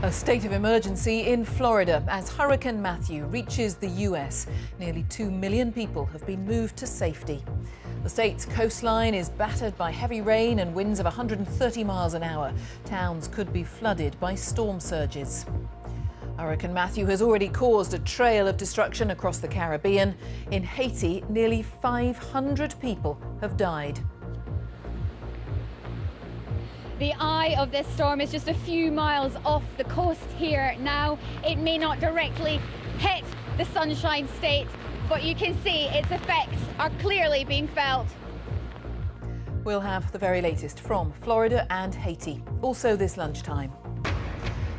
A state of emergency in Florida as Hurricane Matthew reaches the US. Nearly 2 million people have been moved to safety. The state's coastline is battered by heavy rain and winds of 130 miles an hour. Towns could be flooded by storm surges. Hurricane Matthew has already caused a trail of destruction across the Caribbean. In Haiti, nearly 500 people have died. The eye of this storm is just a few miles off the coast here now. It may not directly hit the Sunshine State, but you can see its effects are clearly being felt. We'll have the very latest from Florida and Haiti, also this lunchtime.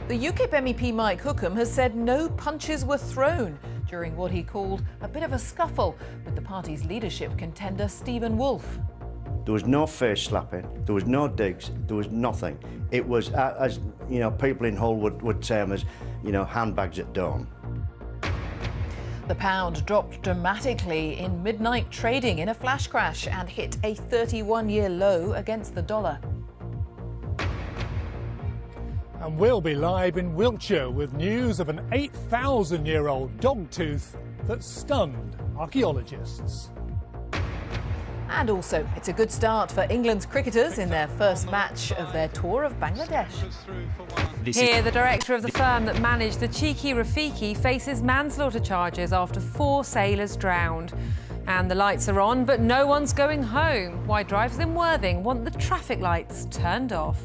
The UKIP MEP Mike Hookham has said no punches were thrown during what he called a bit of a scuffle with the party's leadership contender Stephen Woolfe. There was no face slapping, there was no digs, there was nothing. It was, as you know, people in Hull would say them as, you know, handbags at dawn. The pound dropped dramatically in midnight trading in a flash crash and hit a 31-year low against the dollar. And we'll be live in Wiltshire with news of an 8,000-year-old dogtooth that stunned archaeologists. And also, it's a good start for England's cricketers in their first match of their tour of Bangladesh. Here, the director of the firm that managed the Cheeky Rafiki faces manslaughter charges after 4 sailors drowned. And the lights are on, but no one's going home. Why drivers in Worthing want the traffic lights turned off.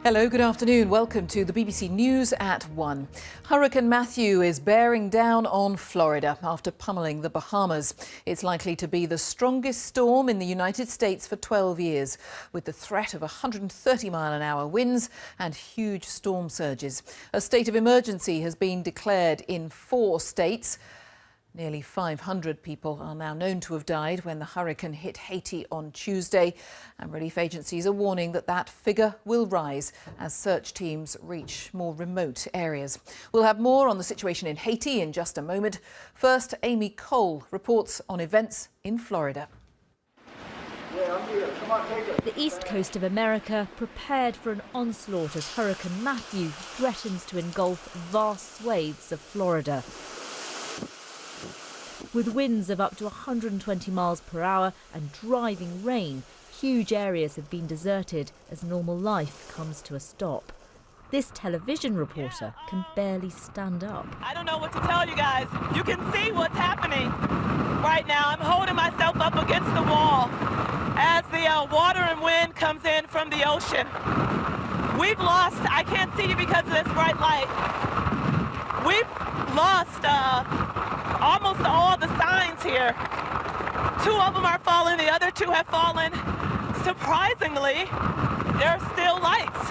Hello, good afternoon. Welcome to the BBC News at 1. Hurricane Matthew is bearing down on Florida after pummeling the Bahamas. It's likely to be the strongest storm in the United States for 12 years, with the threat of 130-mile-an-hour winds and huge storm surges. A state of emergency has been declared in 4 states. Nearly 500 people are now known to have died when the hurricane hit Haiti on Tuesday, and relief agencies are warning that that figure will rise as search teams reach more remote areas. We'll have more on the situation in Haiti in just a moment. First, Amy Cole reports on events in Florida. The east coast of America prepared for an onslaught as Hurricane Matthew threatens to engulf vast swathes of Florida. With winds of up to 120 miles per hour and driving rain, huge areas have been deserted as normal life comes to a stop. This television reporter can barely stand up. I don't know what to tell you guys. You can see what's happening right now. I'm holding myself up against the wall as the water and wind comes in from the ocean. We've lost, I can't see you because of this bright light. We've lost almost all the signs here. 2 of them are falling, the other 2 have fallen. Surprisingly, there are still lights.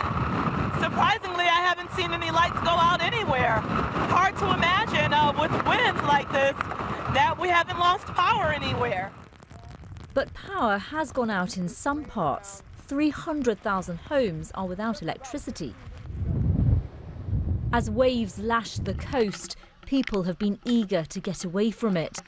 Surprisingly, I haven't seen any lights go out anywhere. Hard to imagine with winds like this that we haven't lost power anywhere. But power has gone out in some parts. 300,000 homes are without electricity. As waves lash the coast, people have been eager to get away from it.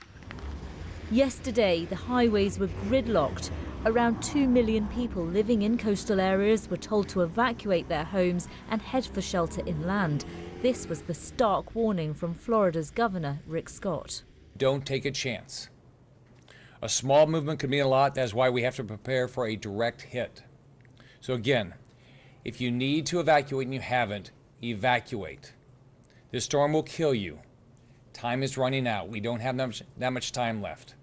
Yesterday, the highways were gridlocked. Around 2 million people living in coastal areas were told to evacuate their homes and head for shelter inland. This was the stark warning from Florida's Governor, Rick Scott. Don't take a chance. A small movement could mean a lot. That's why we have to prepare for a direct hit. So again, if you need to evacuate and you haven't, evacuate. This storm will kill you. Time is running out. We don't have that much time left.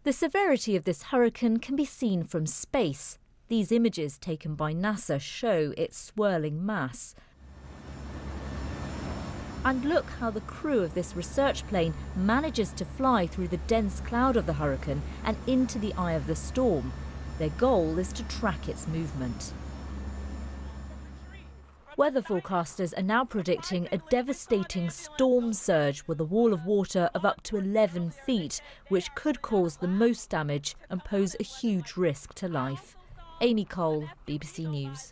The severity of this hurricane can be seen from space. These images taken by NASA show its swirling mass. And look how the crew of this research plane manages to fly through the dense cloud of the hurricane and into the eye of the storm. Their goal is to track its movement. Weather forecasters are now predicting a devastating storm surge with a wall of water of up to 11 feet, which could cause the most damage and pose a huge risk to life. Amy Cole, BBC News.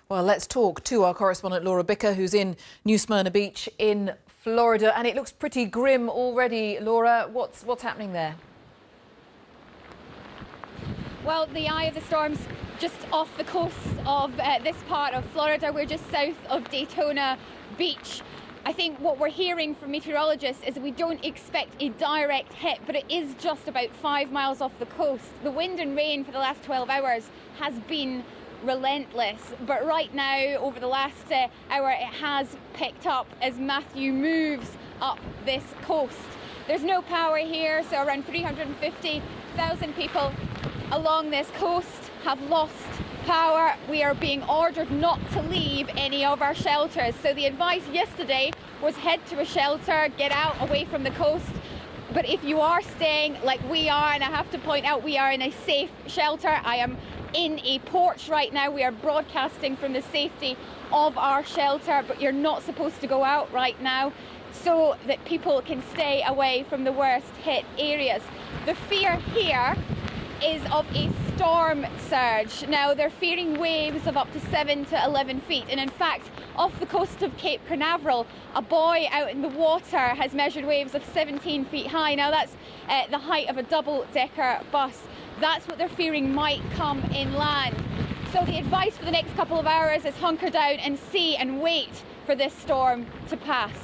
Well, let's talk to our correspondent Laura Bicker, who's in New Smyrna Beach in Florida, and it looks pretty grim already. Laura, what's happening there? Well, the eye of the storm's just off the coast of this part of Florida. We're just south of Daytona Beach. I think what we're hearing from meteorologists is that we don't expect a direct hit, but it is just about 5 miles off the coast. The wind and rain for the last 12 hours has been relentless, but right now, over the last hour, it has picked up as Matthew moves up this coast. There's no power here, so around 350,000 people along this coast have lost power. We are being ordered not to leave any of our shelters. So the advice yesterday was head to a shelter, get out away from the coast. But if you are staying like we are, and I have to point out we are in a safe shelter, I am in a porch right now. We are broadcasting from the safety of our shelter, but you're not supposed to go out right now so that people can stay away from the worst hit areas. The fear here is of a storm surge. Now, they're fearing waves of up to 7 to 11 feet. And in fact, off the coast of Cape Canaveral, a buoy out in the water has measured waves of 17 feet high. Now, that's the height of a double-decker bus. That's what they're fearing might come inland. So the advice for the next couple of hours is hunker down and see and wait for this storm to pass.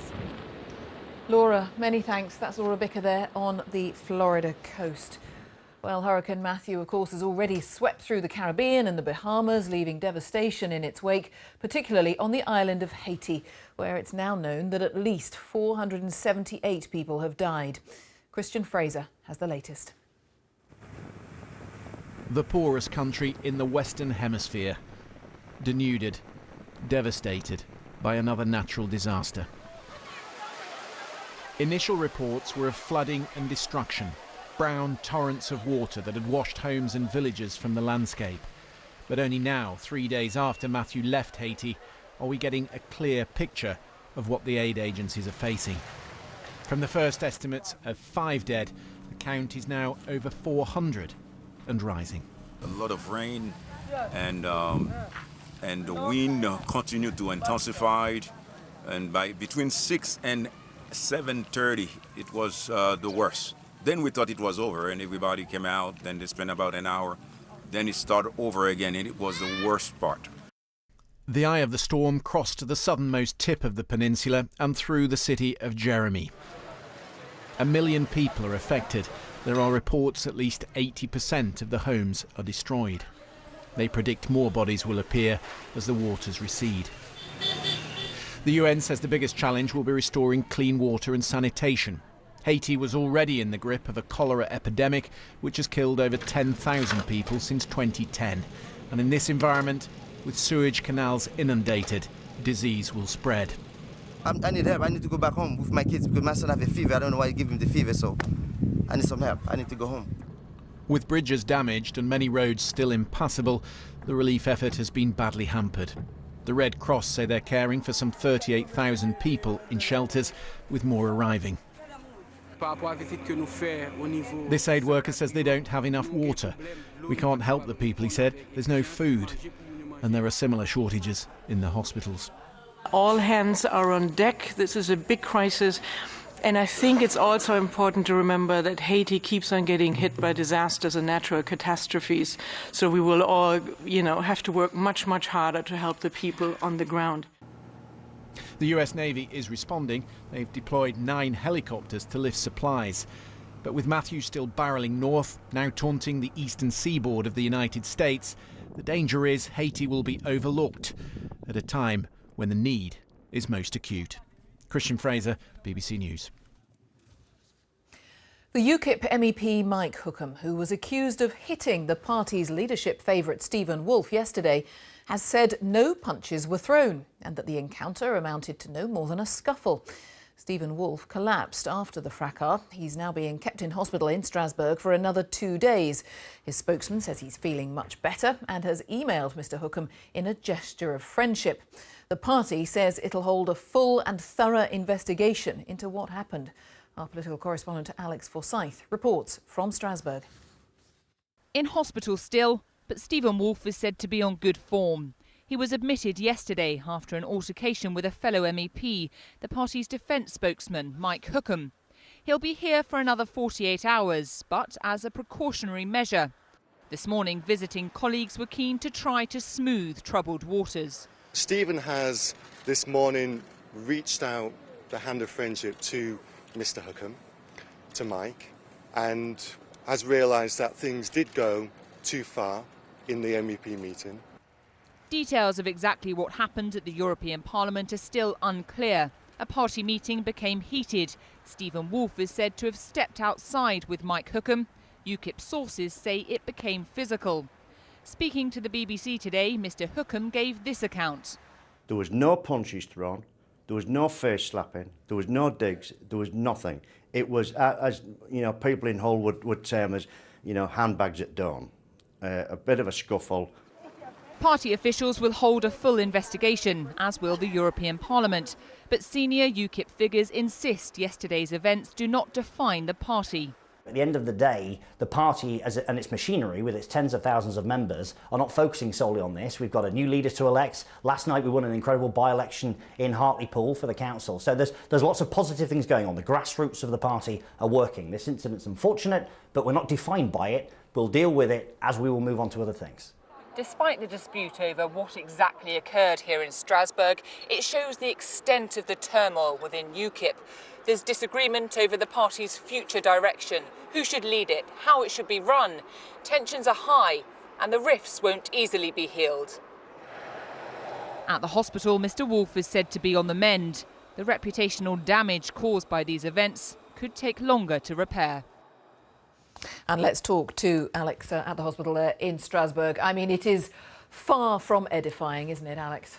Laura, many thanks. That's Laura Bicker there on the Florida coast. Well, Hurricane Matthew, of course, has already swept through the Caribbean and the Bahamas, leaving devastation in its wake, particularly on the island of Haiti, where it's now known that at least 478 people have died. Christian Fraser has the latest. The poorest country in the Western Hemisphere, denuded, devastated by another natural disaster. Initial reports were of flooding and destruction. Brown torrents of water that had washed homes and villages from the landscape. But only now, 3 days after Matthew left Haiti, are we getting a clear picture of what the aid agencies are facing. From the first estimates of 5 dead, the count is now over 400 and rising. A lot of rain and the wind continued to intensify, and by between 6 and 7:30 it was the worst. Then we thought it was over and everybody came out, then they spent about an hour. Then it started over again and it was the worst part. The eye of the storm crossed the southernmost tip of the peninsula and through the city of Jeremy. 1 million people are affected. There are reports at least 80% of the homes are destroyed. They predict more bodies will appear as the waters recede. The UN says the biggest challenge will be restoring clean water and sanitation. Haiti was already in the grip of a cholera epidemic, which has killed over 10,000 people since 2010. And in this environment, with sewage canals inundated, disease will spread. I need help. I need to go back home with my kids because my son has a fever. I don't know why he gave him the fever, so I need some help. I need to go home. With bridges damaged and many roads still impassable, the relief effort has been badly hampered. The Red Cross say they're caring for some 38,000 people in shelters, with more arriving. This aid worker says they don't have enough water. We can't help the people, he said. There's no food. And there are similar shortages in the hospitals. All hands are on deck. This is a big crisis. And I think it's also important to remember that Haiti keeps on getting hit by disasters and natural catastrophes. So we will all, have to work much, much harder to help the people on the ground. The US Navy is responding. They've deployed 9 helicopters to lift supplies. But with Matthew still barreling north, now taunting the eastern seaboard of the United States, the danger is Haiti will be overlooked at a time when the need is most acute. Christian Fraser, BBC News. The UKIP MEP Mike Hookham, who was accused of hitting the party's leadership favourite Stephen Woolfe yesterday, has said no punches were thrown and that the encounter amounted to no more than a scuffle. Stephen Woolfe collapsed after the fracas. He's now being kept in hospital in Strasbourg for another 2 days. His spokesman says he's feeling much better and has emailed Mr Hookham in a gesture of friendship. The party says it'll hold a full and thorough investigation into what happened. Our political correspondent Alex Forsyth reports from Strasbourg. In hospital still, but Stephen Woolfe is said to be on good form. He was admitted yesterday after an altercation with a fellow MEP, the party's defence spokesman, Mike Hookham. He'll be here for another 48 hours, but as a precautionary measure. This morning, visiting colleagues were keen to try to smooth troubled waters. Stephen has this morning reached out the hand of friendship to Mr Hookham, to Mike, and has realised that things did go too far in the MEP meeting. Details of exactly what happened at the European Parliament are still unclear. A party meeting became heated. Stephen Woolfe is said to have stepped outside with Mike Hookham. UKIP sources say it became physical. Speaking to the BBC today, Mr Hookham gave this account. There was no punches thrown, there was no face slapping, there was no digs, there was nothing. It was, as you know, people in Hull would term as, you know, handbags at dawn. A bit of a scuffle. Party officials will hold a full investigation, as will the European Parliament. But senior UKIP figures insist yesterday's events do not define the party. At the end of the day, the party and its machinery, with its tens of thousands of members, are not focusing solely on this. We've got a new leader to elect. Last night we won an incredible by-election in Hartlepool for the council. So there's lots of positive things going on. The grassroots of the party are working. This incident's unfortunate, but we're not defined by it. We'll deal with it as we will move on to other things. Despite the dispute over what exactly occurred here in Strasbourg, it shows the extent of the turmoil within UKIP. There's disagreement over the party's future direction, who should lead it, how it should be run. Tensions are high and the rifts won't easily be healed. At the hospital, Mr Woolfe is said to be on the mend. The reputational damage caused by these events could take longer to repair. And let's talk to Alex at the hospital in Strasbourg. I mean, it is far from edifying, isn't it, Alex?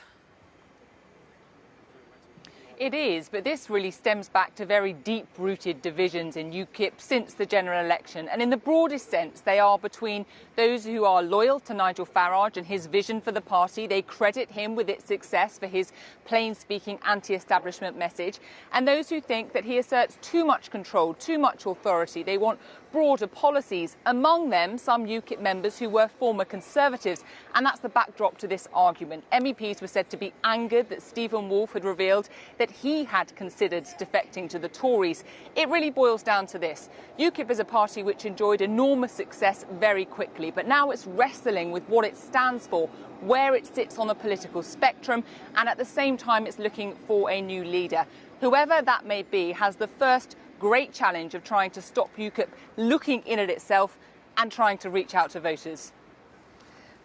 It is, but this really stems back to very deep-rooted divisions in UKIP since the general election. And in the broadest sense, they are between those who are loyal to Nigel Farage and his vision for the party. They credit him with its success for his plain-speaking anti-establishment message. And those who think that he asserts too much control, too much authority. They want broader policies, among them some UKIP members who were former Conservatives. And that's the backdrop to this argument. MEPs were said to be angered that Stephen Woolfe had revealed that he had considered defecting to the Tories. It really boils down to this. UKIP is a party which enjoyed enormous success very quickly, but now it's wrestling with what it stands for, where it sits on the political spectrum, and at the same time it's looking for a new leader. Whoever that may be has the first great challenge of trying to stop UKIP looking in at itself and trying to reach out to voters.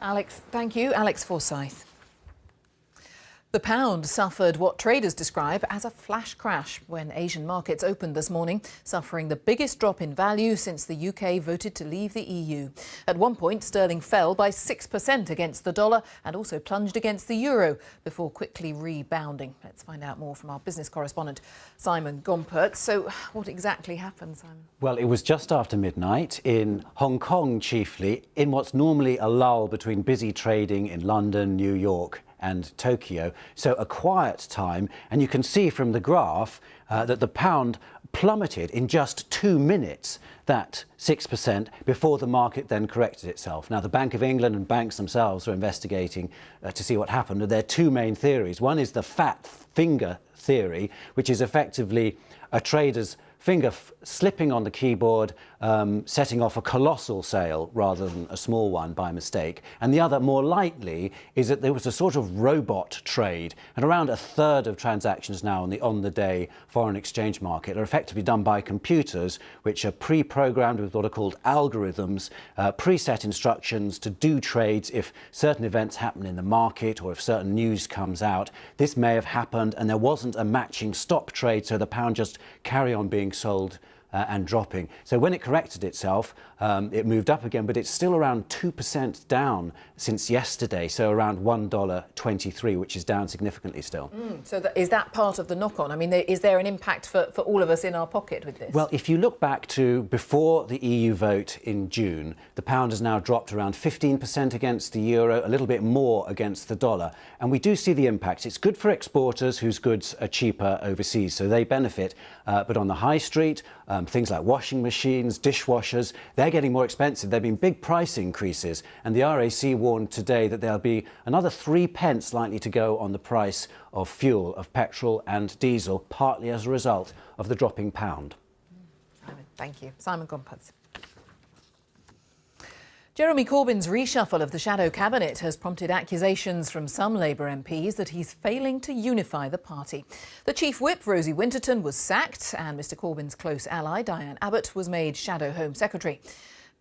Alex, thank you. Alex Forsyth. The pound suffered what traders describe as a flash crash when Asian markets opened this morning, suffering the biggest drop in value since the UK voted to leave the EU. At one point, sterling fell by 6% against the dollar and also plunged against the euro before quickly rebounding. Let's find out more from our business correspondent, Simon Gompert. So what exactly happened, Simon? Well, it was just after midnight in Hong Kong, chiefly, in what's normally a lull between busy trading in London, New York and Tokyo. So a quiet time, and you can see from the graph that the pound plummeted in just 2 minutes, that 6%, before the market then corrected itself. Now, the Bank of England and banks themselves are investigating to see what happened. There are two main theories. One is the fat finger theory, which is effectively a trader's finger slipping on the keyboard, setting off a colossal sale rather than a small one by mistake. And the other, more likely, is that there was a sort of robot trade, and around a third of transactions now on the on-the-day foreign exchange market are effectively done by computers, which are pre-programmed with what are called algorithms, preset instructions to do trades if certain events happen in the market or if certain news comes out. This may have happened and there wasn't a matching stop trade, so the pound just carry on being sold and dropping. So when it corrected itself, it moved up again, but it's still around 2% down since yesterday, so around $1.23, which is down significantly still. So is that part of the knock-on? I mean, is there an impact for all of us in our pocket with this? Well, if you look back to before the EU vote in June, the pound has now dropped around 15% against the euro, a little bit more against the dollar. And we do see the impact. It's good for exporters whose goods are cheaper overseas, so they benefit. But on the high street, Things like washing machines, dishwashers, they're getting more expensive. There have been big price increases, and the RAC warned today that there'll be another 3 pence likely to go on the price of fuel, of petrol and diesel, partly as a result of the dropping pound. Simon, thank you. Simon Gompertz. Jeremy Corbyn's reshuffle of the shadow cabinet has prompted accusations from some Labour MPs that he's failing to unify the party. The chief whip, Rosie Winterton, was sacked, and Mr Corbyn's close ally, Diane Abbott, was made shadow Home Secretary.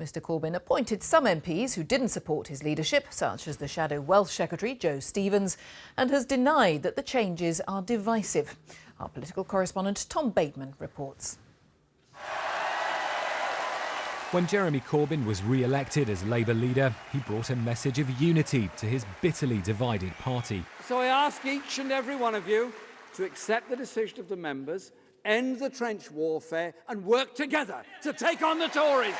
Mr Corbyn appointed some MPs who didn't support his leadership, such as the shadow Welsh Secretary, Joe Stevens, and has denied that the changes are divisive. Our political correspondent Tom Bateman reports. When Jeremy Corbyn was re-elected as Labour leader, he brought a message of unity to his bitterly divided party. So I ask each and every one of you to accept the decision of the members, end the trench warfare and work together to take on the Tories.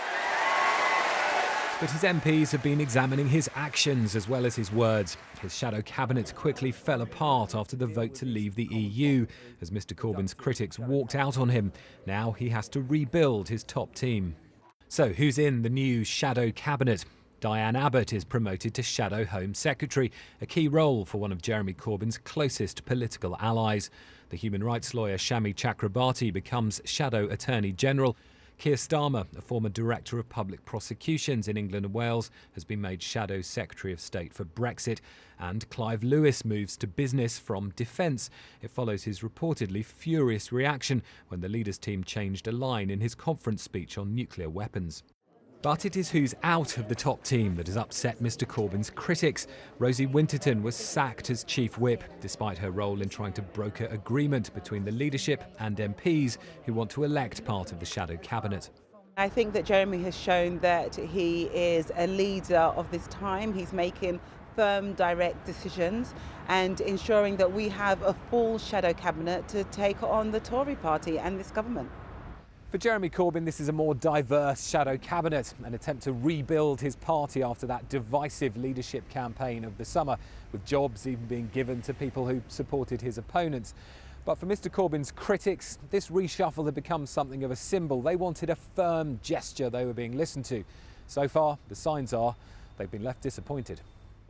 But his MPs have been examining his actions as well as his words. His shadow cabinet quickly fell apart after the vote to leave the EU, as Mr Corbyn's critics walked out on him. Now he has to rebuild his top team. So who's in the new shadow cabinet? Diane Abbott is promoted to shadow Home Secretary, a key role for one of Jeremy Corbyn's closest political allies. The human rights lawyer Shami Chakrabarti becomes shadow Attorney General. Keir Starmer, a former Director of Public Prosecutions in England and Wales, has been made Shadow Secretary of State for Brexit. And Clive Lewis moves to business from defence. It follows his reportedly furious reaction when the leaders' team changed a line in his conference speech on nuclear weapons. But it is who's out of the top team that has upset Mr Corbyn's critics. Rosie Winterton was sacked as Chief Whip, despite her role in trying to broker agreement between the leadership and MPs who want to elect part of the shadow cabinet. I think that Jeremy has shown that he is a leader of this time. He's making firm, direct decisions and ensuring that we have a full shadow cabinet to take on the Tory party and this government. For Jeremy Corbyn, this is a more diverse shadow cabinet, an attempt to rebuild his party after that divisive leadership campaign of the summer, with jobs even being given to people who supported his opponents. But for Mr Corbyn's critics, this reshuffle had become something of a symbol. They wanted a firm gesture they were being listened to. So far, the signs are they've been left disappointed.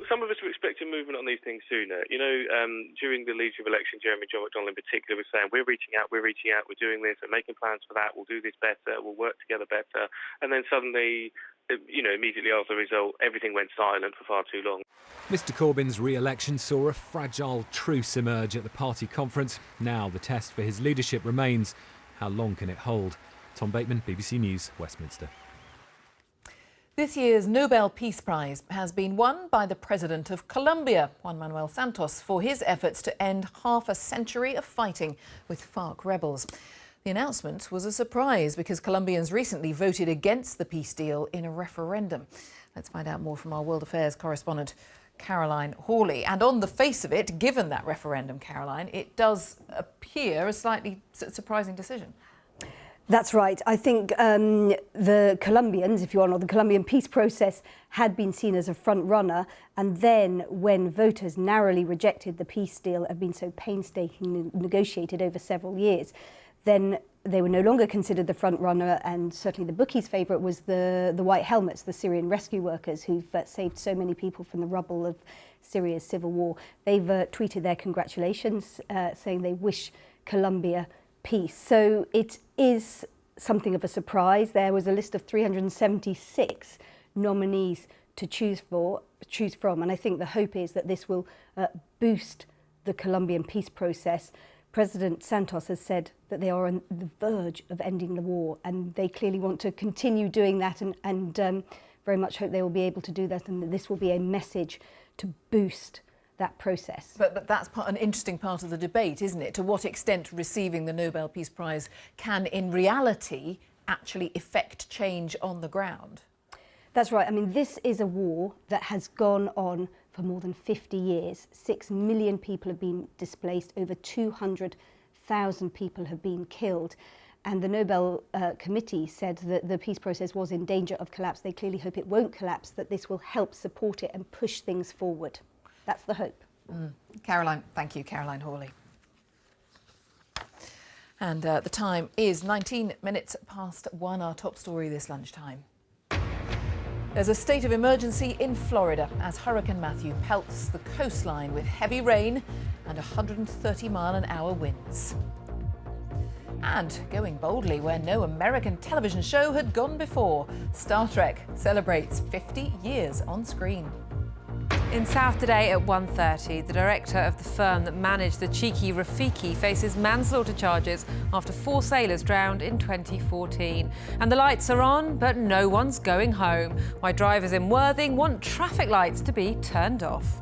Some of us were expecting movement on these things sooner. You know, during the leadership election, John McDonnell in particular was saying, we're reaching out, we're doing this, we're making plans for that, we'll do this better, we'll work together better. And then suddenly, you know, immediately after the result, everything went silent for far too long. Mr Corbyn's re-election saw a fragile truce emerge at the party conference. Now the test for his leadership remains. How long can it hold? Tom Bateman, BBC News, Westminster. This year's Nobel Peace Prize has been won by the President of Colombia, Juan Manuel Santos, for his efforts to end half a century of fighting with FARC rebels. The announcement was a surprise because Colombians recently voted against the peace deal in a referendum. Let's find out more from our World Affairs correspondent, Caroline Hawley. And on the face of it, given that referendum, Caroline, it does appear a slightly surprising decision. That's right. I think the Colombians, if you want, or the Colombian peace process had been seen as a front runner. And then when voters narrowly rejected the peace deal had been so painstakingly negotiated over several years, then they were no longer considered the front runner. And certainly the bookies' favourite was the White Helmets, the Syrian rescue workers who've saved so many people from the rubble of Syria's civil war. They've tweeted their congratulations, saying they wish Colombia peace. So it is something of a surprise. There was a list of 376 nominees to choose from, and I think the hope is that this will boost the Colombian peace process. President Santos has said that they are on the verge of ending the war, and they clearly want to continue doing that, and very much hope they will be able to do that, and that this will be a message to boost that process. But that's an interesting part of the debate, isn't it? To what extent receiving the Nobel Peace Prize can, in reality, actually effect change on the ground? That's right. I mean, this is a war that has gone on for more than 50 years. 6 million people have been displaced. Over 200,000 people have been killed. And the Nobel Committee said that the peace process was in danger of collapse. They clearly hope it won't collapse, that this will help support it and push things forward. That's the hope. Caroline, thank you, Caroline Hawley. And the time is 19 minutes past 1, our top story this lunchtime. There's a state of emergency in Florida as Hurricane Matthew pelts the coastline with heavy rain and 130-mile-an-hour winds. And going boldly where no American television show had gone before, Star Trek celebrates 50 years on screen. In South today at 1:30, the director of the firm that managed the cheeky Rafiki faces manslaughter charges after 4 sailors drowned in 2014. And the lights are on, but no one's going home. Why drivers in Worthing want traffic lights to be turned off.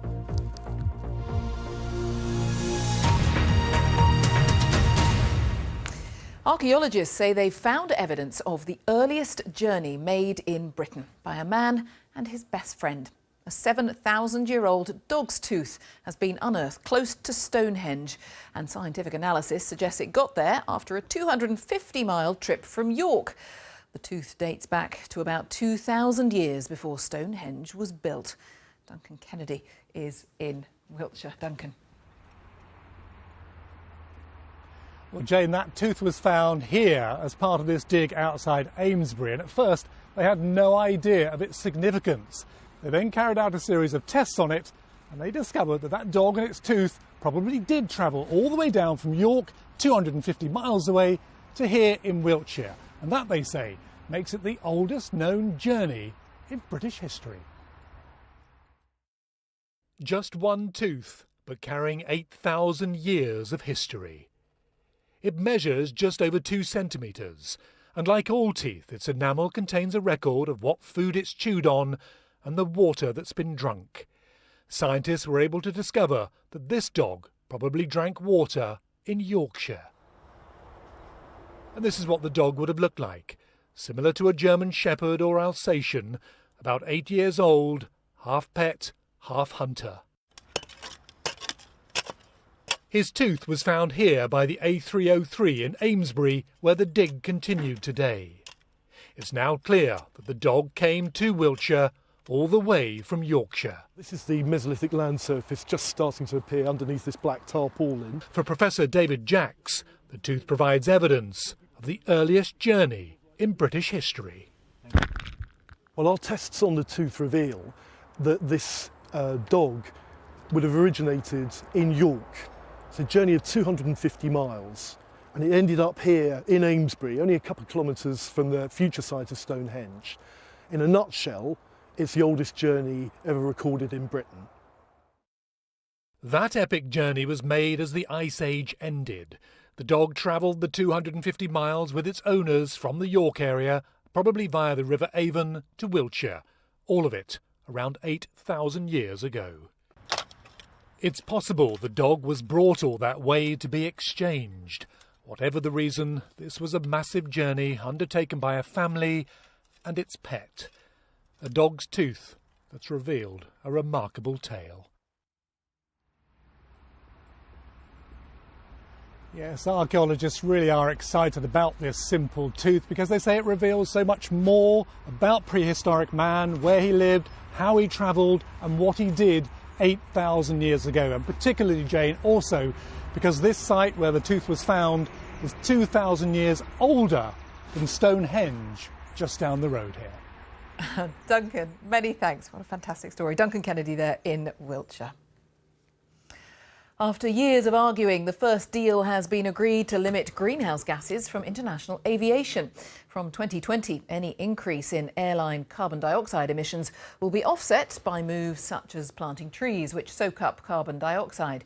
Archaeologists say they've found evidence of the earliest journey made in Britain by a man and his best friend. A 7,000-year-old dog's tooth has been unearthed close to Stonehenge, and scientific analysis suggests it got there after a 250-mile trip from York. The tooth dates back to about 2,000 years before Stonehenge was built. Duncan Kennedy is in Wiltshire. Duncan. Well, Jane, that tooth was found here as part of this dig outside Amesbury, and at first they had no idea of its significance. They then carried out a series of tests on it, and they discovered that that dog and its tooth probably did travel all the way down from York, 250 miles away, to here in Wiltshire. And that, they say, makes it the oldest known journey in British history. Just one tooth, but carrying 8,000 years of history. It measures just over 2 centimetres, and like all teeth, its enamel contains a record of what food it's chewed on and the water that's been drunk. Scientists were able to discover that this dog probably drank water in Yorkshire. And this is what the dog would have looked like, similar to a German Shepherd or Alsatian, about 8 years old, half pet, half hunter. His tooth was found here by the A303 in Amesbury, where the dig continued today. It's now clear that the dog came to Wiltshire all the way from Yorkshire. This is the Mesolithic land surface just starting to appear underneath this black tarpaulin. For Professor David Jacks, the tooth provides evidence of the earliest journey in British history. Well, our tests on the tooth reveal that this dog would have originated in York. It's a journey of 250 miles, and it ended up here in Amesbury, only a couple of kilometres from the future site of Stonehenge. In a nutshell, it's the oldest journey ever recorded in Britain. That epic journey was made as the Ice Age ended. The dog travelled the 250 miles with its owners from the York area, probably via the River Avon to Wiltshire, all of it around 8,000 years ago. It's possible the dog was brought all that way to be exchanged. Whatever the reason, this was a massive journey undertaken by a family and its pet. A dog's tooth that's revealed a remarkable tale. Yes, archaeologists really are excited about this simple tooth because they say it reveals so much more about prehistoric man, where he lived, how he travelled and what he did 8,000 years ago. And particularly, Jane, also because this site where the tooth was found is 2,000 years older than Stonehenge just down the road here. Duncan, many thanks. What a fantastic story. Duncan Kennedy there in Wiltshire. After years of arguing, the first deal has been agreed to limit greenhouse gases from international aviation. From 2020, any increase in airline carbon dioxide emissions will be offset by moves such as planting trees, which soak up carbon dioxide.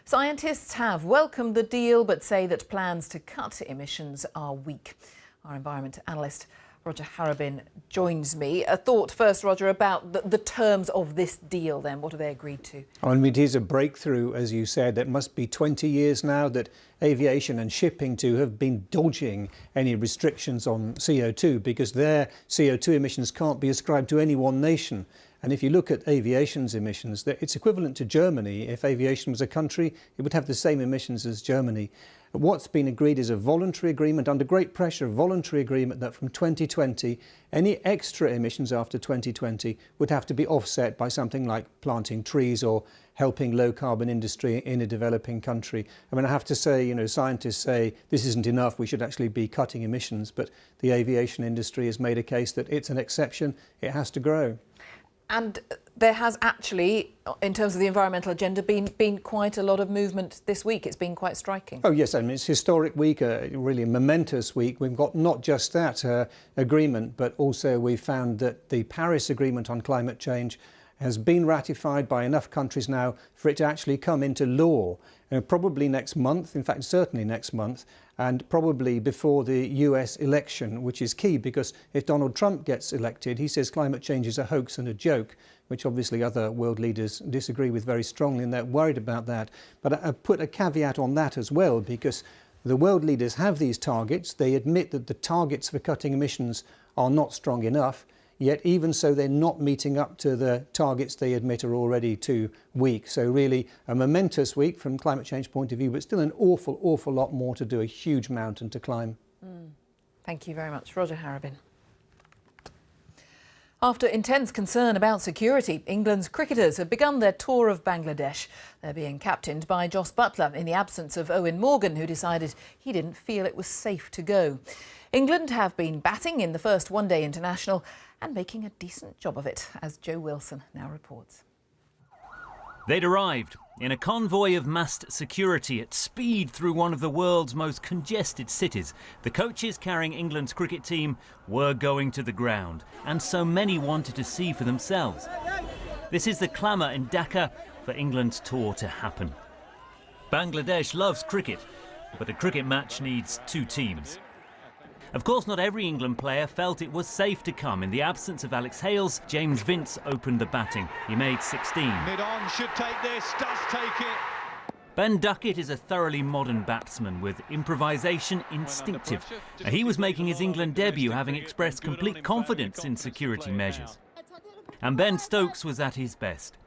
Scientists have welcomed the deal, but say that plans to cut emissions are weak. Our environment analyst Roger Harrabin joins me. A thought first, Roger, about the terms of this deal then. What have they agreed to? I mean, it is a breakthrough, as you said. It must be 20 years now that aviation and shipping too have been dodging any restrictions on CO2 because their CO2 emissions can't be ascribed to any one nation. And if you look at aviation's emissions, it's equivalent to Germany. If aviation was a country, it would have the same emissions as Germany. What's been agreed is a voluntary agreement, under great pressure, a voluntary agreement that from 2020, any extra emissions after 2020 would have to be offset by something like planting trees or helping low-carbon industry in a developing country. I mean, I have to say, you know, scientists say this isn't enough, we should actually be cutting emissions, but the aviation industry has made a case that it's an exception, it has to grow. And there has actually, in terms of the environmental agenda, been quite a lot of movement this week. It's been quite striking. Oh yes, I mean, it's a historic week, a really momentous week. We've got not just that agreement, but also we've found that the Paris Agreement on climate change has been ratified by enough countries now for it to actually come into law. Probably next month, in fact certainly next month, and probably before the US election, which is key because if Donald Trump gets elected, he says climate change is a hoax and a joke, which obviously other world leaders disagree with very strongly and they're worried about that. But I put a caveat on that as well, because the world leaders have these targets. They admit that the targets for cutting emissions are not strong enough. Yet even so, they're not meeting up to the targets they admit are already too weak. So really a momentous week from climate change point of view, but still an awful lot more to do, a huge mountain to climb. Thank you very much. Roger Harrabin. After intense concern about security, England's cricketers have begun their tour of Bangladesh. They're being captained by Jos Buttler in the absence of Owen Morgan, who decided he didn't feel it was safe to go. England have been batting in the first one-day international and making a decent job of it, as Joe Wilson now reports. They'd arrived in a convoy of massed security at speed through one of the world's most congested cities. The coaches carrying England's cricket team were going to the ground, and so many wanted to see for themselves. This is the clamour in Dhaka for England's tour to happen. Bangladesh loves cricket, but a cricket match needs two teams. Of course, not every England player felt it was safe to come. In the absence of Alex Hales, James Vince opened the batting. He made 16. Mid-on should take this, does take it. Ben Duckett is a thoroughly modern batsman with improvisation instinctive. He was making his England debut, having expressed complete confidence in security measures. And Ben Stokes was at his best.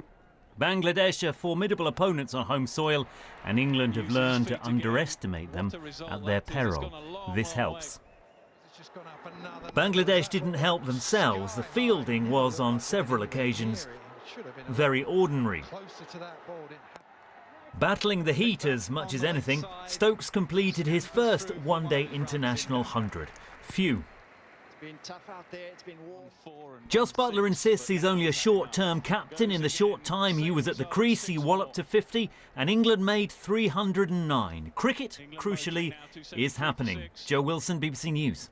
Bangladesh are formidable opponents on home soil, and England have learned to underestimate them at their peril. This helps. Bangladesh didn't help themselves. The fielding was on several occasions very ordinary. Battling the heat as much as anything, Stokes completed his first one-day international 100. Few. Jos Buttler insists he's only a short-term captain. In the short time he was at the crease, he walloped to 50 and England made 309. Cricket, crucially, is happening. Joe Wilson, BBC News.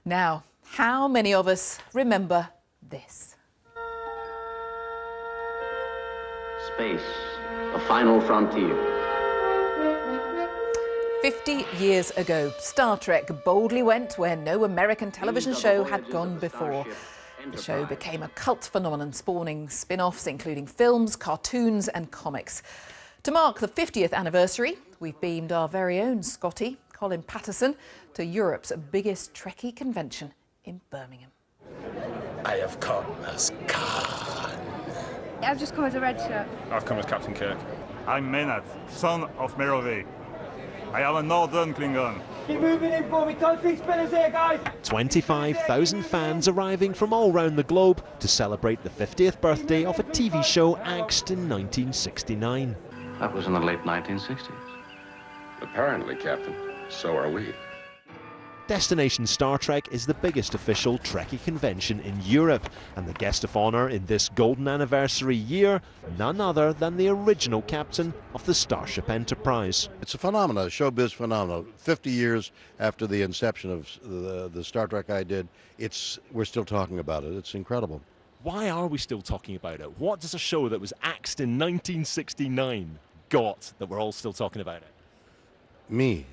Now, how many of us remember this? Space, the final frontier. 50 years ago, Star Trek boldly went where no American television show had gone before. The show became a cult phenomenon, spawning spin-offs including films, cartoons and comics. To mark the 50th anniversary, we've beamed our very own Scotty, Colin Patterson, to Europe's biggest Trekkie convention in Birmingham. I have come as Khan. I've just come as a red shirt. I've come as Captain Kirk. I'm Maynard, son of Merovee. I am a Northern Klingon. Keep moving in for me, don't see spinners here, guys! 25,000 fans arriving from all around the globe to celebrate the 50th birthday of a TV show axed in 1969. That was in the late 1960s. Apparently, Captain, so are we. Destination Star Trek is the biggest official Trekkie convention in Europe, and the guest of honour in this golden anniversary year, none other than the original captain of the Starship Enterprise. It's a phenomenon, a showbiz phenomenon. 50 years after the inception of the Star Trek I did, we're still talking about it. It's incredible. Why are we still talking about it? What does a show that was axed in 1969 got that we're all still talking about it? Me.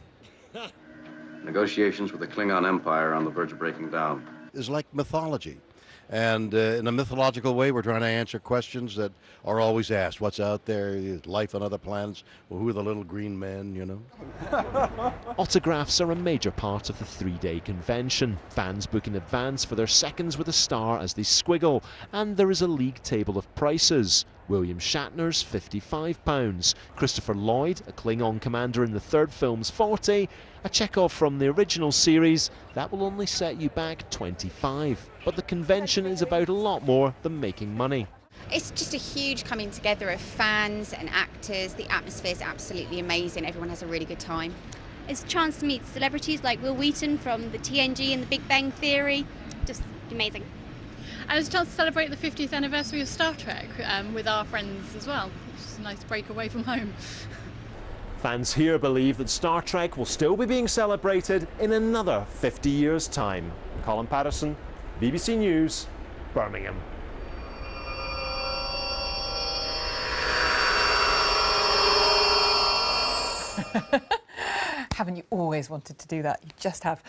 Negotiations with the Klingon Empire are on the verge of breaking down. It's like mythology. And in a mythological way, we're trying to answer questions that are always asked. What's out there? Life on other planets? Well, who are the little green men, you know? Autographs are a major part of the three-day convention. Fans book in advance for their seconds with a star as they squiggle. And there is a league table of prices. William Shatner's £55, Christopher Lloyd, a Klingon commander in the third film's 40, a Chekhov from the original series, that will only set you back 25. But the convention is about a lot more than making money. It's just a huge coming together of fans and actors. The atmosphere is absolutely amazing. Everyone has a really good time. It's a chance to meet celebrities like Will Wheaton from the TNG and the Big Bang Theory. Just amazing. And it's a chance to celebrate the 50th anniversary of Star Trek with our friends as well. It's just a nice break away from home. Fans here believe that Star Trek will still be being celebrated in another 50 years' time. Colin Patterson, BBC News, Birmingham. Haven't you always wanted to do that? You just have.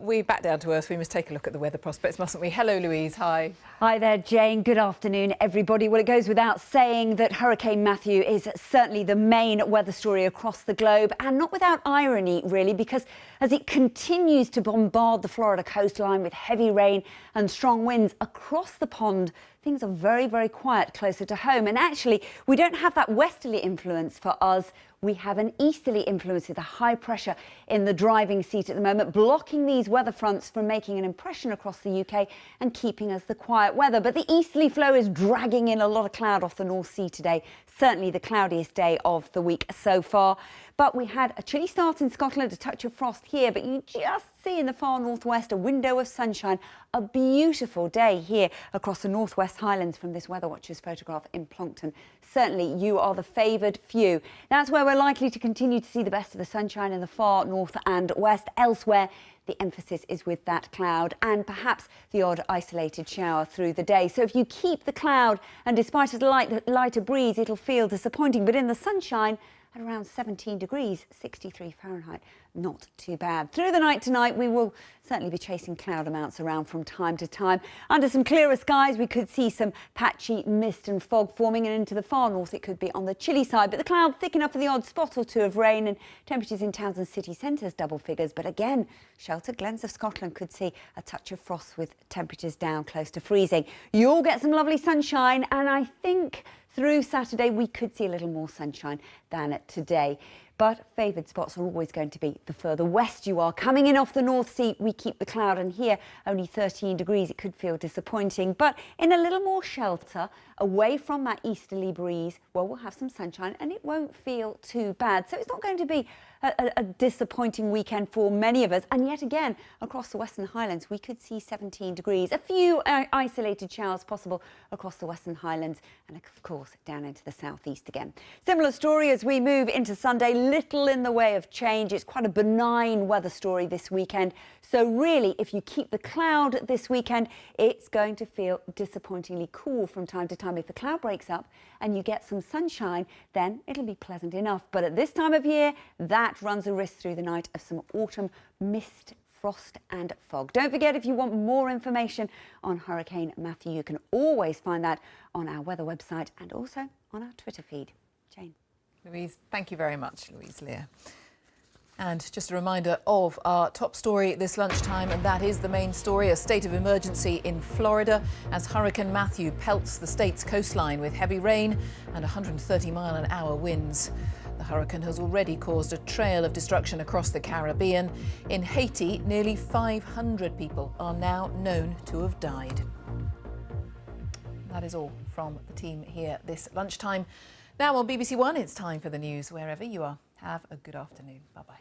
We're back down to earth. We must take a look at the weather prospects, mustn't we? Hello, Louise. Hi. Hi there, Jane. Good afternoon, everybody. Well, it goes without saying that Hurricane Matthew is certainly the main weather story across the globe, and not without irony, really, because as it continues to bombard the Florida coastline with heavy rain and strong winds across the pond, things are very, very quiet closer to home. And actually, we don't have that westerly influence for us. We have an easterly influence with a high pressure in the driving seat at the moment, blocking these weather fronts from making an impression across the UK and keeping us the quiet weather. But the easterly flow is dragging in a lot of cloud off the North Sea today. Certainly the cloudiest day of the week so far. But we had a chilly start in Scotland, a touch of frost here, but you just see in the far northwest a window of sunshine. A beautiful day here across the Northwest Highlands from this Weather Watchers photograph in Plonkton. Certainly you are the favoured few. That's where we're likely to continue to see the best of the sunshine in the far north and west. Elsewhere, the emphasis is with that cloud and perhaps the odd isolated shower through the day. So if you keep the cloud and despite a lighter breeze, it'll feel disappointing. But in the sunshine, at around 17 degrees, 63 Fahrenheit, not too bad. Through the night tonight, we will certainly be chasing cloud amounts around from time to time. Under some clearer skies, we could see some patchy mist and fog forming, and into the far north, it could be on the chilly side. But the cloud thick enough for the odd spot or two of rain, and temperatures in towns and city centres double figures. But again, sheltered glens of Scotland could see a touch of frost with temperatures down close to freezing. You'll get some lovely sunshine, and I think through Saturday, we could see a little more sunshine than today. But favoured spots are always going to be the further west you are. Coming in off the North Sea, we keep the cloud, and here only 13 degrees. It could feel disappointing, but in a little more shelter, away from that easterly breeze, well, we'll have some sunshine and it won't feel too bad. So it's not going to be a disappointing weekend for many of us. And yet again, across the Western Highlands, we could see 17 degrees. A few isolated showers possible across the Western Highlands and, of course, down into the southeast again. Similar story as we move into Sunday. Little in the way of change. It's quite a benign weather story this weekend. So really, if you keep the cloud this weekend, it's going to feel disappointingly cool from time to time. If the cloud breaks up and you get some sunshine, then it'll be pleasant enough. But at this time of year, that runs a risk through the night of some autumn mist, frost and fog. Don't forget, if you want more information on Hurricane Matthew, you can always find that on our weather website and also on our Twitter feed. Jane. Louise, thank you very much, Louise Lear. And just a reminder of our top story this lunchtime, and that is the main story, a state of emergency in Florida as Hurricane Matthew pelts the state's coastline with heavy rain and 130-mile-an-hour winds. The hurricane has already caused a trail of destruction across the Caribbean. In Haiti, nearly 500 people are now known to have died. That is all from the team here this lunchtime. Now on BBC One, it's time for the news wherever you are. Have a good afternoon. Bye-bye.